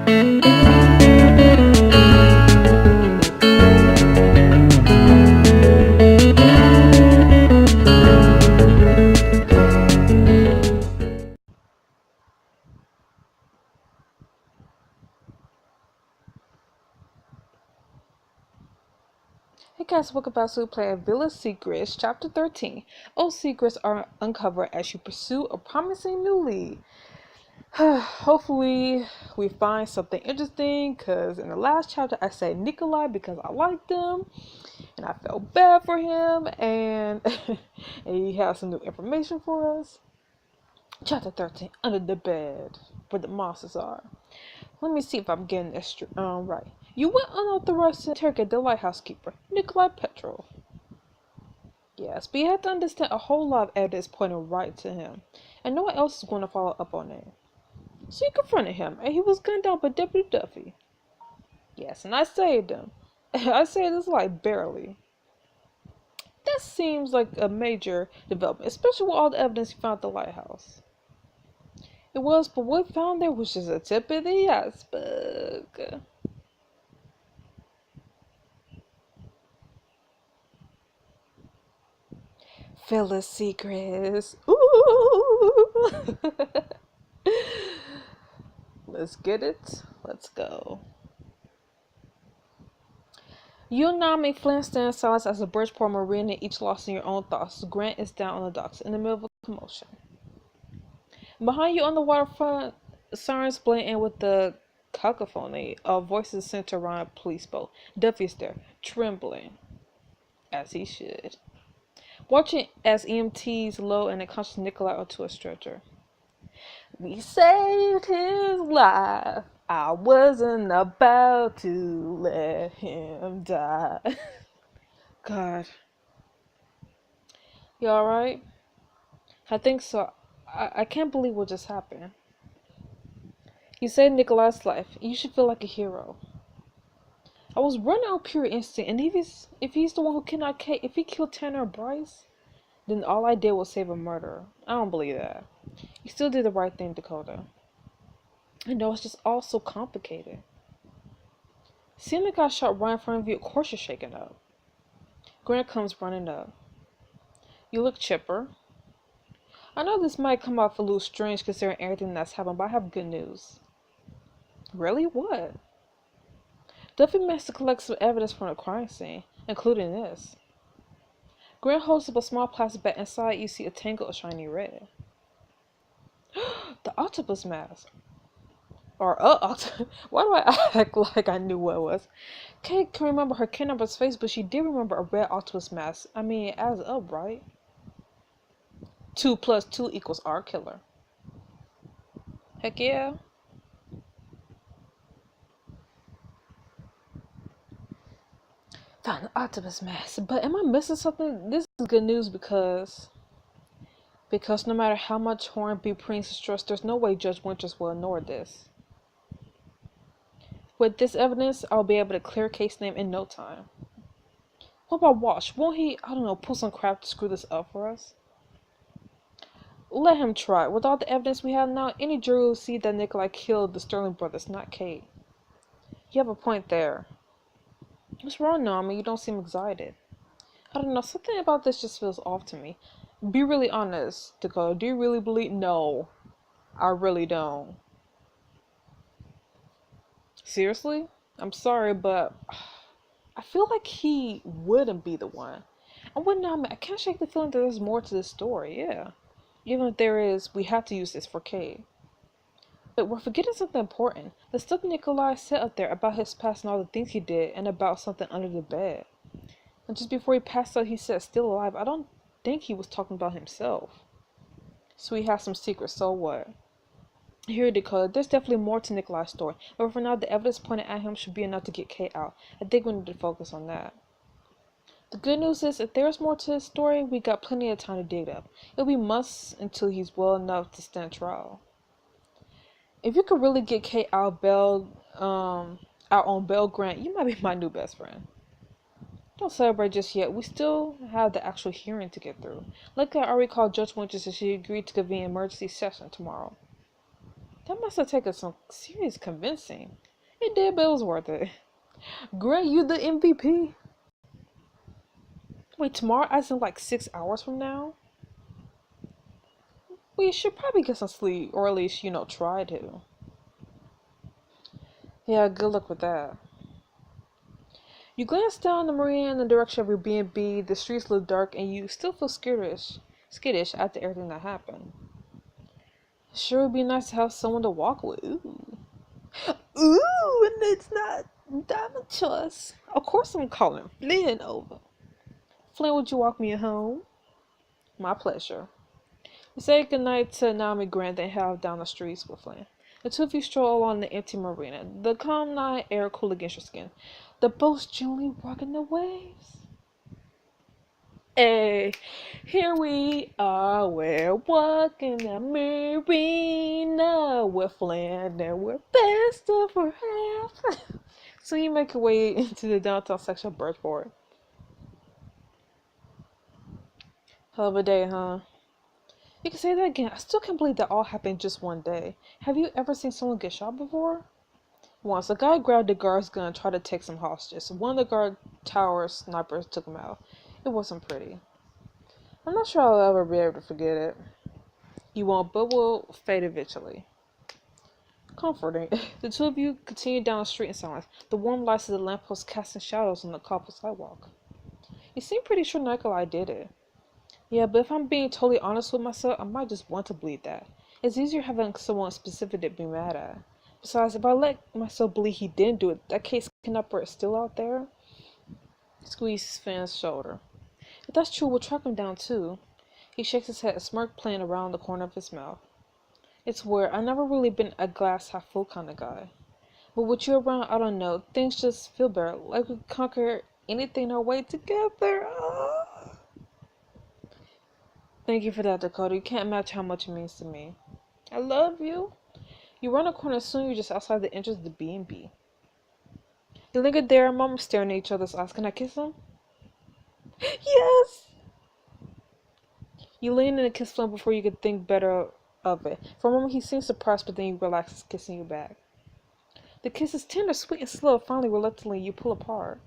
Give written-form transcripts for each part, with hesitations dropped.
Hey guys, welcome back to Play Villa Secrets, Chapter 13. Old secrets are uncovered as you pursue a promising new lead. Hopefully, we find something interesting, because in the last chapter I said Nikolai because I liked him, and I felt bad for him, and, and he has some new information for us. Chapter 13, Under the Bed, where the monsters are. Let me see if I'm getting this right. You went unauthorized to interrogate the lighthouse keeper, Nikolai Petrov. Yes, but you have to understand a whole lot of evidence pointing right to him, and no one else is going to follow up on it. So you confronted him, and he was gunned down by Deputy Duffy. Yes, and I saved him. I saved his life barely. That seems like a major development, especially with all the evidence you found at the lighthouse. It was, but what we found there was just a tip of the iceberg. Phyllis Secrets. Ooh. Let's get it. Let's go. You and Nami Flynn stand in silence as the Bridgeport Marina each lost in your own thoughts. Grant is down on the docks in the middle of a commotion. Behind you on the waterfront, sirens blend in with the cacophony of voices centered around a police boat. Duffy's there, trembling, as he should. Watching as EMTs load an unconscious Nikolai onto a stretcher. We saved his life. I wasn't about to let him die. God. You alright? I think so. I can't believe what just happened. You saved Nikolai's life. You should feel like a hero. I was running on pure instinct, and if he's the one who kidnapped Kate, if he killed Tanner and Bryce, then all I did was save a murderer. I don't believe that. You still did the right thing, Dakota. I know, it's just all so complicated. Seeing the guy shot right in front of you, of course you're shaken up. Grant comes running up. You look chipper. I know this might come off a little strange considering everything that's happened, but I have good news. Really? What? Duffy managed to collect some evidence from the crime scene, including this. Grant holds up a small plastic bag. Inside you see a tangle of shiny red. The octopus mask. Or why do I act like I knew what it was? Kate can remember her kidnapper's face, but she did remember a red octopus mask. I mean, it adds up, right? 2 plus 2 equals our killer. Heck yeah. Found the octopus mask. But am I missing something? This is good news because no matter how much Hornby Prince trust, there's no way Judge Winters will ignore this. With this evidence, I'll be able to clear Kate's name in no time. What about Wash? Won't he, I don't know, pull some crap to screw this up for us? Let him try. With all the evidence we have now, any jury will see that Nikolai killed the Sterling brothers, not Kate. You have a point there. What's wrong, Nami? You don't seem excited. I don't know, something about this just feels off to me. Be really honest, Dakota. Do you really believe? No, I really don't. Seriously? I'm sorry, but I feel like he wouldn't be the one. And when I can't shake the feeling that there's more to this story, yeah. Even if there is, we have to use this for Kate. But we're forgetting something important. The stuff Nikolai said up there about his past and all the things he did, and about something under the bed. And just before he passed out, he said still alive. I don't think he was talking about himself. So he has some secrets, so what? Here, Dakota, there's definitely more to Nikolai's story, but for now, the evidence pointed at him should be enough to get Kate out. I think we need to focus on that. The good news is, if there's more to his story, we got plenty of time to dig it up. It'll be months until he's well enough to stand trial. If you could really get Kate out on bail, Grant, you might be my new best friend. Don't celebrate just yet. We still have the actual hearing to get through. Luckily, I already called Judge Winters and she agreed to convene an emergency session tomorrow. That must have taken some serious convincing. It did, but it was worth it. Grant you the MVP. Wait, tomorrow as in like 6 hours from now? We should probably get some sleep, or at least, try to. Yeah, good luck with that. You glance down the marina in the direction of your B&B. The streets look dark, and you still feel skittish after everything that happened. It sure would be nice to have someone to walk with. Ooh. Ooh, and it's not Diamond Choice. Of course I'm calling Flynn over. Flynn, would you walk me home? My pleasure. You say goodnight to Naomi Grant and head down the streets with Flynn. The two of you stroll along the empty marina. The calm night air cool against your skin. The boats gently rocking the waves. Hey, here we are. We're walking the marina with Flynn and we're best of for half. So you make your way into the downtown section of Bridgeport. Hell of a day, huh? You can say that again. I still can't believe that all happened just one day. Have you ever seen someone get shot before? Once, a guy grabbed the guard's gun and tried to take some hostages. One of the guard tower snipers took him out. It wasn't pretty. I'm not sure I'll ever be able to forget it. You won't, but we'll fade eventually. Comforting. The two of you continue down the street in silence. The warm lights of the lamppost casting shadows on the cobbled sidewalk. You seem pretty sure Nikolai did it. Yeah, but if I'm being totally honest with myself, I might just want to believe that. It's easier having someone specific to be mad at. Besides, if I let myself believe he didn't do it, that case kidnapper is still out there. Squeeze Finn's shoulder. If that's true, we'll track him down too. He shakes his head, a smirk playing around the corner of his mouth. It's weird. I've never really been a glass half full kind of guy. But with you around, I don't know. Things just feel better. Like we conquer anything our way together. Thank you for that, Dakota. You can't imagine how much it means to me. I love you. You run a corner, soon you're just outside the entrance of the B&B. You linger there, a moment staring at each other's eyes. Can I kiss him? Yes! You lean in and kiss Flynn before you could think better of it. For a moment he seems surprised, but then he relaxes, kissing you back. The kiss is tender, sweet, and slow. Finally, reluctantly, you pull apart.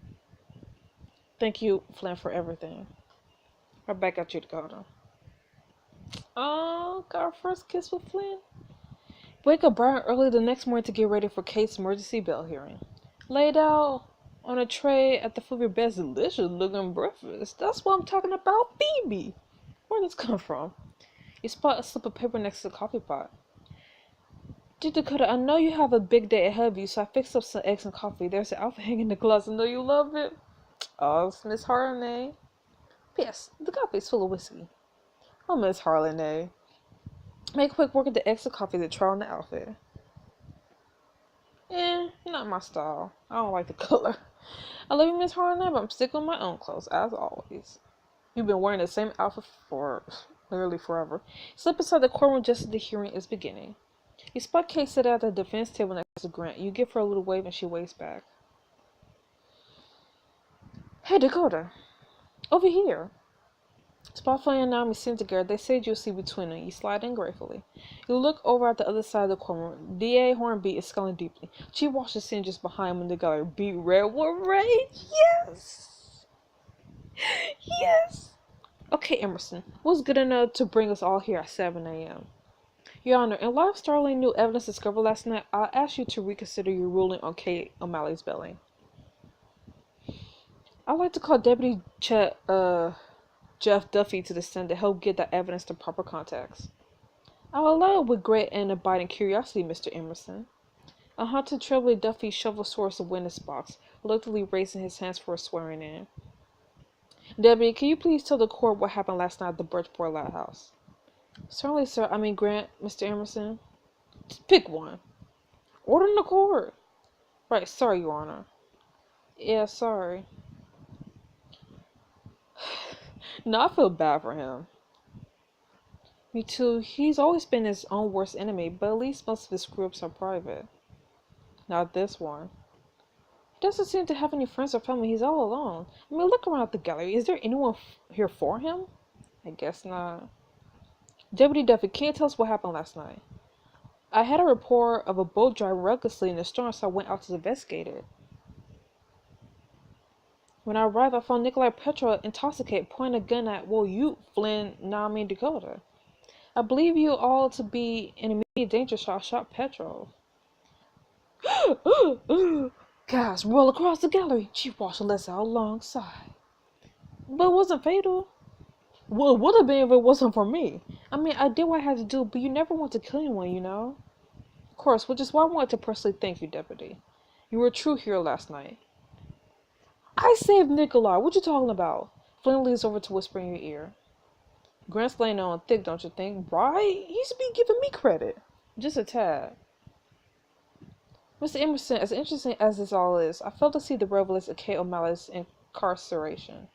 Thank you, Flynn, for everything. Right back at you, Dakota. Oh, got our first kiss with Flynn? Wake up bright and early the next morning to get ready for Kate's emergency bell hearing. Laid out on a tray at the foot of your bed's delicious looking breakfast. That's what I'm talking about, Phoebe. Where did this come from? You spot a slip of paper next to the coffee pot. Dear Dakota, I know you have a big day ahead of you, so I fixed up some eggs and coffee. There's an outfit hanging in the closet. I know you love it. Oh, it's Miss Harley. Yes, the coffee's full of whiskey. Oh, Miss Harley. Make quick work of the eggs and coffee to try on the outfit. Not my style. I don't like the color. I love you, Miss Harley, but I'm sticking with my own clothes, as always. You've been wearing the same outfit for literally forever. Slip inside the courtroom just as the hearing is beginning. You spot Kate sit at the defense table next to Grant. You give her a little wave and she waves back. Hey, Dakota. Over here. Spotfly and Naomi sitting together. They said you'll see between them. You slide in gratefully. You look over at the other side of the courtroom. D.A. Hornby is sculling deeply. She watches the scene just behind him in the gallery. Beat red with rage. Yes! Yes! Okay, Emerson. What's good enough to bring us all here at 7 a.m.? Your Honor, in light of startling new evidence discovered last night, I'll ask you to reconsider your ruling on Kate O'Malley's belly. I'd like to call Deputy Jeff Duffy to the stand to help get that evidence to proper context. I'll allow it with great and abiding curiosity, Mr. Emerson. A haunted trebly Duffy shovels towards the witness box, reluctantly raising his hands for a swearing in. Deputy, can you please tell the court what happened last night at the Bridgeport Lighthouse? Certainly, sir. Grant, Mr. Emerson. Just pick one. Order in the court. Right, sorry, Your Honor. Yeah, sorry. No, I feel bad for him. Me too. He's always been his own worst enemy, but at least most of his screw-ups are private. Not this one. He doesn't seem to have any friends or family. He's all alone. Look around the gallery. Is there anyone here for him? I guess not. Deputy Duffy, can you tell us what happened last night? I had a report of a boat driving recklessly in the storm, so I went out to investigate it. When I arrived, I found Nikolai Petro intoxicated, pointing a gun at, well, you, Flynn, Nami, Dakota. I believe you all to be in immediate danger, so I shot Petro. Gas roll across the gallery. Chief Marshal lets out alongside. But it wasn't fatal. Well, it would have been if it wasn't for me. I mean, I did what I had to do, but you never want to kill anyone, you know? Of course, which is why I wanted to personally thank you, Deputy. You were a true hero last night. I saved Nikolai. What you talking about? Flynn leans over to whisper in your ear. Grant's laying on thick, don't you think? Right? He should be giving me credit. Just a tad. Mr. Emerson, as interesting as this all is, I failed to see the relevance of Kate O'Malley's incarceration.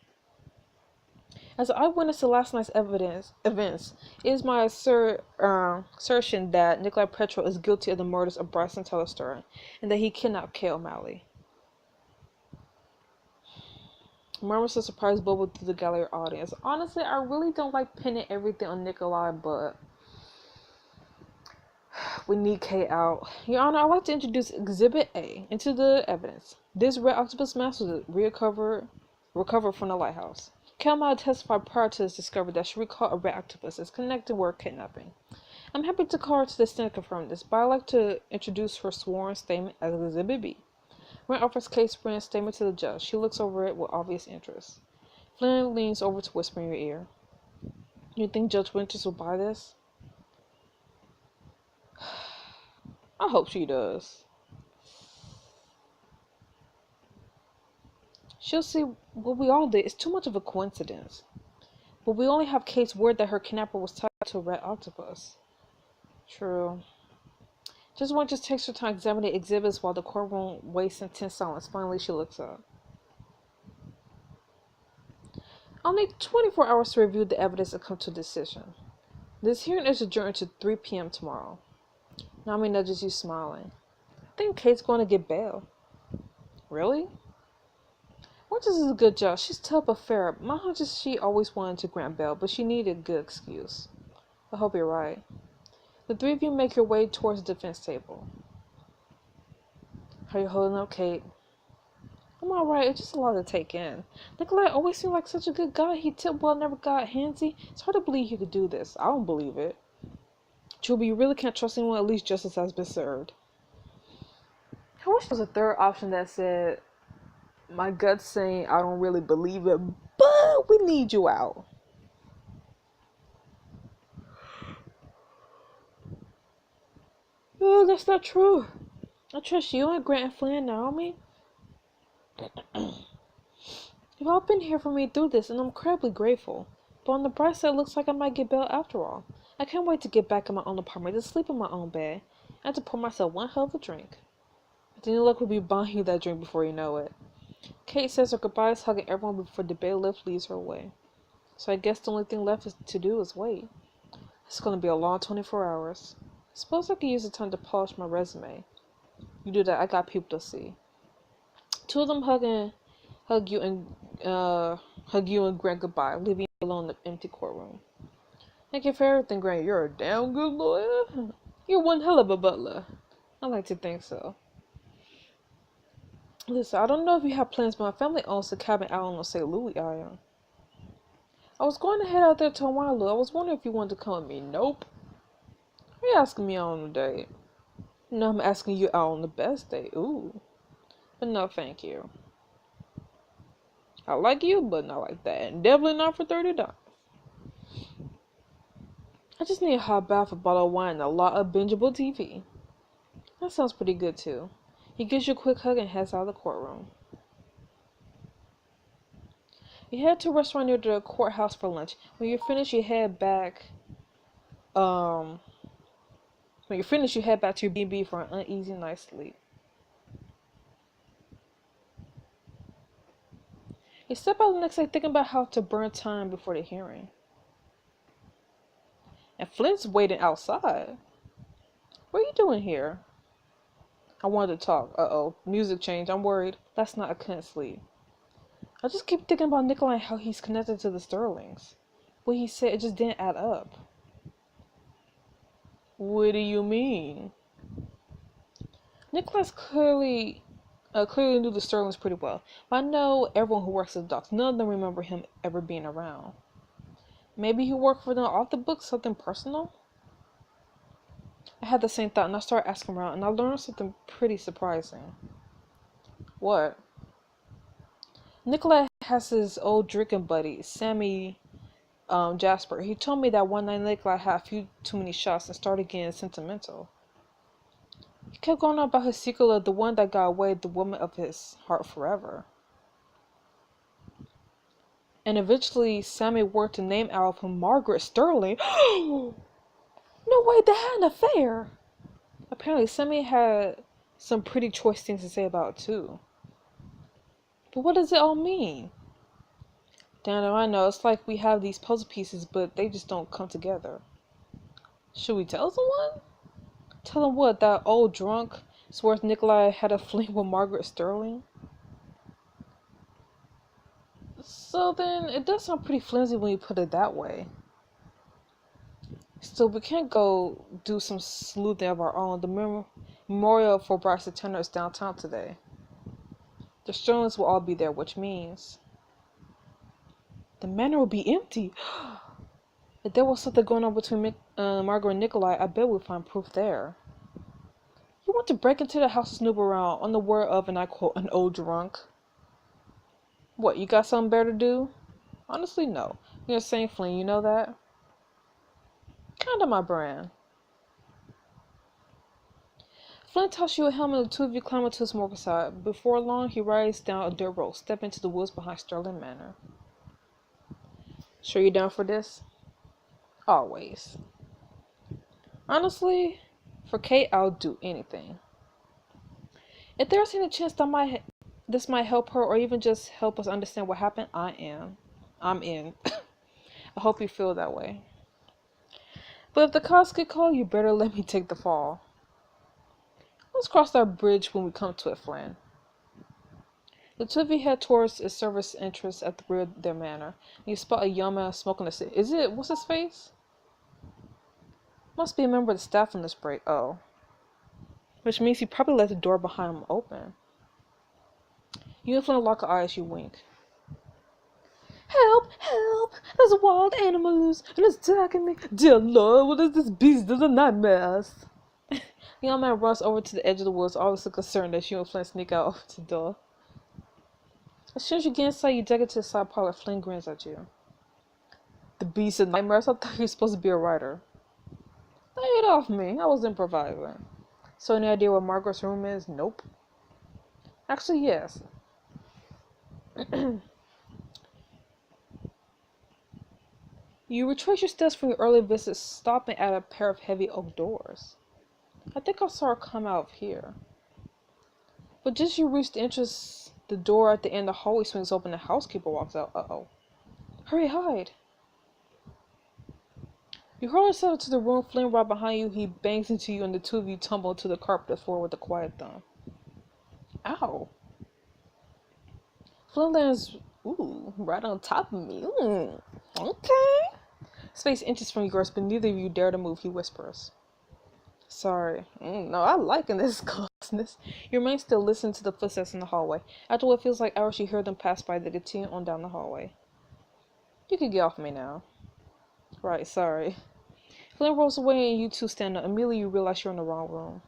As an eyewitness to last night's events, it is my assertion that Nikolai Petro is guilty of the murders of Bryson Taylor Stern, and that he kidnapped Kate O'Malley. Murmurs of surprise bubbled through the gallery audience. Honestly, I really don't like pinning everything on Nikolai, but we need Kate out. Your Honor, I'd like to introduce Exhibit A into the evidence. This red octopus mask was recovered from the lighthouse. Kate O'Malley testified prior to this discovery that she recalled a red octopus as connected with her kidnapping. I'm happy to call her to the stand to confirm this, but I'd like to introduce her sworn statement as Exhibit B. Grant offers Kate's friend's statement to the judge. She looks over it with obvious interest. Flynn leans over to whisper in your ear. You think Judge Winters will buy this? I hope she does. She'll see what we all did. It's too much of a coincidence. But we only have Kate's word that her kidnapper was tied to a red octopus. True. Judge Winters takes her time examining exhibits while the courtroom waits in tense silence. Finally, she looks up. I'll need 24 hours to review the evidence and come to a decision. This hearing is adjourned to 3 p.m. tomorrow. Nami nudges you, smiling. I think Kate's going to get bail. Really? Winters is a good judge. She's tough but fair. My hunch is she always wanted to grant bail, but she needed a good excuse. I hope you're right. The three of you make your way towards the defense table. How you holding up, Kate? I'm alright, it's just a lot to take in. Nikolai always seemed like such a good guy. He tipped well, never got handsy. It's hard to believe he could do this. I don't believe it. True, but you really can't trust anyone. At least justice has been served. I wish there was a third option that said, my gut's saying I don't really believe it, but we need you out. Oh, that's not true. I trust you and Grant and Flynn, Naomi. You've all been here for me through this, and I'm incredibly grateful. But on the bright side, it looks like I might get bail after all. I can't wait to get back in my own apartment, to sleep in my own bed, and to pour myself one hell of a drink. But any luck will be buying you that drink before you know it. Kate says her goodbyes, hugging everyone before the bailiff leads her away. So I guess the only thing left to do is wait. It's going to be a long 24 hours. Suppose I could use the time to polish my resume. You do that, I got people to see. Two of them hug you and Grant goodbye, leaving you alone in the empty courtroom. Thank you for everything, Grant. You're a damn good lawyer. You're one hell of a butler. I like to think so. Listen, I don't know if you have plans, but my family owns the cabin out on St. Louis Island. I was going to head out there to Honolulu. I was wondering if you wanted to come with me. Nope. Are you asking me out on a date? No, I'm asking you out on the best date. Ooh. But no, thank you. I like you, but not like that. And definitely not for $30. I just need a hot bath, a bottle of wine, and a lot of bingeable TV. That sounds pretty good, too. He gives you a quick hug and heads out of the courtroom. You head to a restaurant near the courthouse for lunch. When you're finished, you head back to your B&B for an uneasy night's sleep. You step out the next day thinking about how to burn time before the hearing. And Flint's waiting outside. What are you doing here? I wanted to talk. Uh-oh. Music change. I'm worried. Last night I couldn't sleep. I just keep thinking about Nikolai and how he's connected to the Sterlings. What he said, it just didn't add up. What do you mean? Nicholas clearly knew the Sterlings pretty well, but I know everyone who works at the docks. None of them remember him ever being around. Maybe he worked for them off the book, something personal? I had the same thought, and I started asking around, and I learned something pretty surprising. What? Nikolai has his old drinking buddy, Sammy Jasper. He told me that one night Nikolai had a few too many shots and started getting sentimental. He kept going on about his secret of the one that got away, the woman of his heart forever. And eventually, Sammy worked the name out of him, Margaret Sterling. No way, they had an affair! Apparently, Sammy had some pretty choice things to say about it, too. But what does it all mean? Damn it, I know. It's like we have these puzzle pieces, but they just don't come together. Should we tell someone? Tell them what? That old drunk swears Nikolai had a fling with Margaret Sterling? So then, it does sound pretty flimsy when you put it that way. Still, we can't go do some sleuthing of our own. The memorial for Bryce Tanner is downtown today. The Sterlings will all be there, which means the manor will be empty. If there was something going on between Margaret and Nikolai, I bet we'll find proof there. You want to break into the house and snoop around on the word of, and I quote, an old drunk? What, you got something better to do? Honestly, no. You're a Saint Flynn, you know that? Kinda my brand. Flynn tossed you a helmet and the two of you climb into his morgue side. Before long, he rides down a dirt road, step into the woods behind Sterling Manor. Sure you down for this? Always. Honestly, for Kate, I'll do anything. If there's any chance that this might help her or even just help us understand what happened, I'm in. I hope you feel that way. But if the cops get called, you better let me take the fall. Let's cross that bridge when we come to it, Flynn. The two of you head towards a service entrance at the rear of their manor. You spot a young man smoking a cigarette. Is it? What's his face? Must be a member of the staff on this break. Oh. Which means he probably left the door behind him open. You and Flynn lock eyes, you wink. Help! Help! There's wild animals and it's attacking me. Dear Lord, what is this beast? There's a nightmares. The young man runs over to the edge of the woods, obviously concerned as you and Flynn sneak out over to the door. As soon as you get inside, you dig into the side parlor. Flynn grins at you. The beast of nightmares? I thought you were supposed to be a writer. Lay it off me. I was improvising. So any idea where Margaret's room is? Nope. Actually, yes. You retrace your steps from your early visit, stopping at a pair of heavy oak doors. I think I saw her come out of here. But just as you reach the entrance, the door at the end of the hallway swings open and the housekeeper walks out. Uh-oh. Hurry, hide. You hurl yourself to the room, Flynn right behind you. He bangs into you and the two of you tumble to the carpet floor with a quiet thump. Ow. Flynn lands, right on top of me. Okay. Space inches from yours, but neither of you dare to move, he whispers. Sorry. No, I like in this closeness. You remain still, listening to the footsteps in the hallway. After what feels like hours, you hear them pass by. They continue on down the hallway. You can get off me now. Right, sorry. Flynn rolls away and you two stand up. Immediately you realize you're in the wrong room.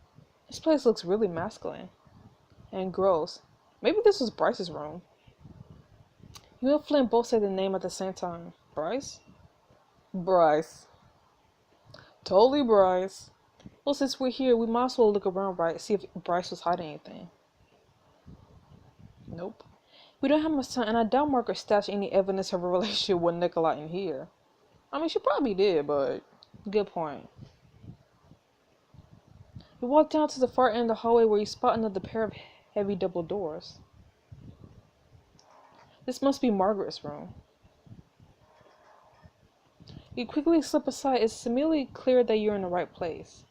This place looks really masculine. And gross. Maybe this was Bryce's room. You and Flynn both say the name at the same time. Bryce? Bryce. Totally Bryce. Well, since we're here, we might as well look around, right? See if Bryce was hiding anything. Nope. We don't have much time, and I doubt Margaret stashed any evidence of a relationship with Nikolai in here. I mean, she probably did, but good point. You walk down to the far end of the hallway where you spot another pair of heavy double doors. This must be Margaret's room. You quickly slip aside. It's immediately clear that you're in the right place.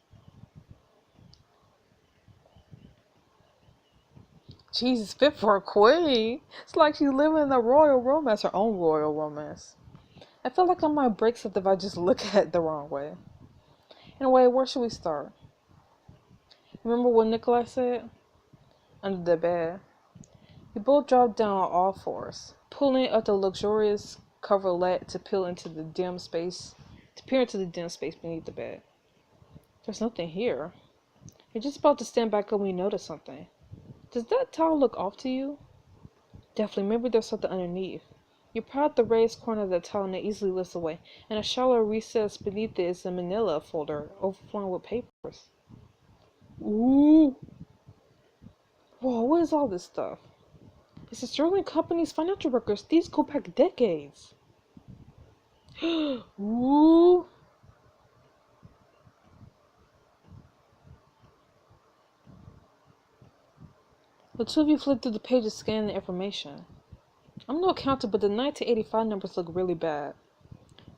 Jesus, fit for a queen. It's like she's living a royal romance, her own royal romance. I feel like I might break something if I just look at it the wrong way. Anyway, where should we start? Remember what Nikolai said? Under the bed. We both dropped down on all fours, pulling up the luxurious coverlet to peer into the dim space beneath the bed. There's nothing here. You're just about to stand back up when you notice something. Does that towel look off to you? Definitely, maybe there's something underneath. You prod the raised corner of the towel and it easily lifts away, and a shallow recess beneath it is a manila folder overflowing with papers. Ooh! Whoa, what is all this stuff? It's the Sterling Company's financial records. These go back decades. Ooh! The two of you flip through the pages scanning the information. I'm no accountant, but the 1985 numbers look really bad.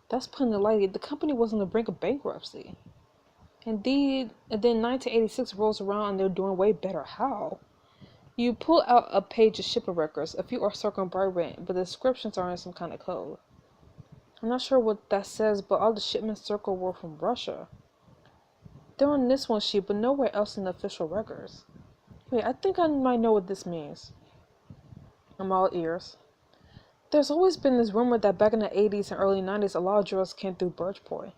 That's putting it lightly. The company was on the brink of bankruptcy. Indeed, and then 1986 rolls around and they're doing way better. How? You pull out a page of shipping records. A few are circled bright red, but the descriptions are in some kind of code. I'm not sure what that says, but all the shipments circled were from Russia. They're on this one sheet, but nowhere else in the official records. Wait, I think I might know what this means. I'm all ears. There's always been this rumor that back in the 80s and early 90s, a lot of drugs came through Bridgeport.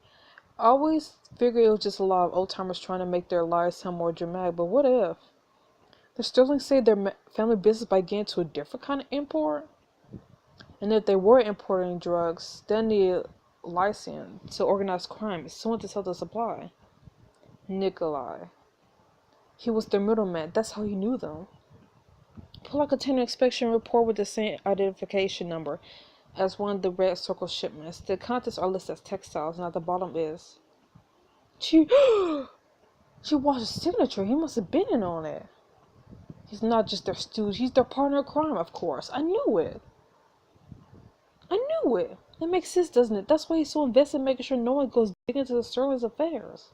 I always figured it was just a lot of old-timers trying to make their lives sound more dramatic, but what if? Did Sterling say their family business by getting to a different kind of import? And if they were importing drugs, they need license to organize crime, someone to sell the supply. Nikolai. He was their middleman. That's how he knew them. Pull a container inspection report with the same identification number as one of the red circle shipments. The contents are listed as textiles, and at the bottom is... She watched his signature. He must have been in on it. He's not just their stooge. He's their partner in crime, of course. I knew it. It makes sense, doesn't it? That's why he's so invested in making sure no one goes digging into the Sterling's affairs.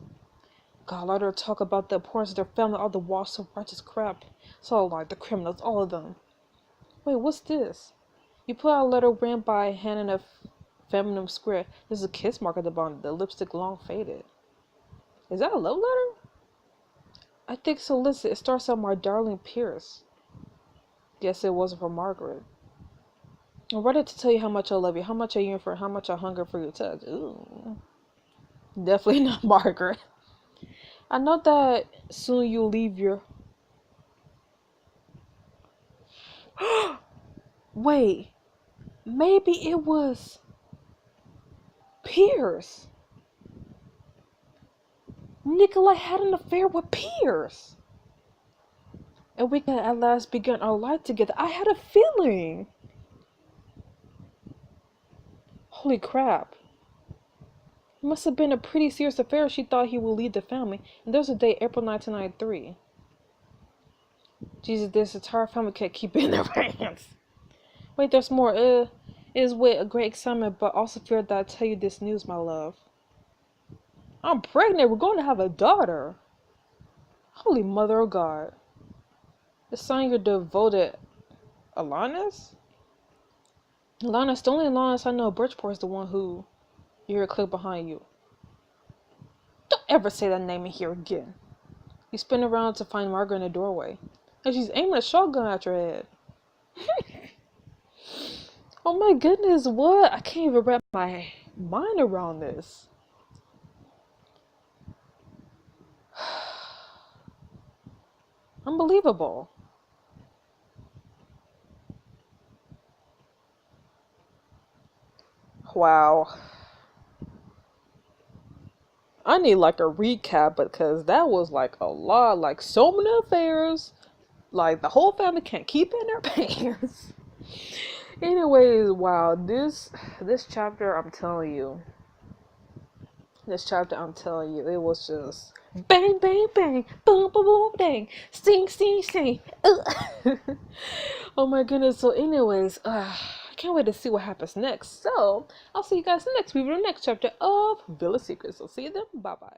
God, let her talk about the importance of their family, all the washed up righteous crap. It's all like the criminals, all of them. Wait, what's this? You pull out a letter written by hand in a feminine script. There's a kiss mark at the bottom, the lipstick long faded. Is that a love letter? I think so. Listen, it starts out, my darling Pierce. Yes, it wasn't for Margaret. I wrote it to tell you how much I love you, how much I yearn for, how much I hunger for your touch. Ooh. Definitely not Margaret. I know that soon you'll leave your... Wait. Maybe it was... Pierce. Nikolai had an affair with Pierce. And we can at last begin our life together. I had a feeling. Holy crap. It must have been a pretty serious affair. She thought he would lead the family. And there's a date, April 1993. Jesus, this entire family can't keep it in their hands. Wait, there's more. It is with a great excitement, but also fear that I tell you this news, my love. I'm pregnant. We're going to have a daughter. Holy Mother of God. It's sign your devoted Alanis? Alanis, the only Alanis I know, Bridgeport, is the one who you hear a click behind you. Don't ever say that name in here again. You spin around to find Margaret in the doorway, and she's aiming a shotgun at your head. Oh my goodness, what? I can't even wrap my mind around this. Unbelievable. Wow. I need like a recap because that was like a lot, like so many affairs. Like the whole family can't keep in their pants. Anyways, wow, this chapter, I'm telling you. It was just bang, bang, bang, boom, boom, boom, bang, sting, sting, sting. Oh my goodness. So anyways, I can't wait to see what happens next. So I'll see you guys next week in the next chapter of Villa Secrets. So see you then. Bye bye.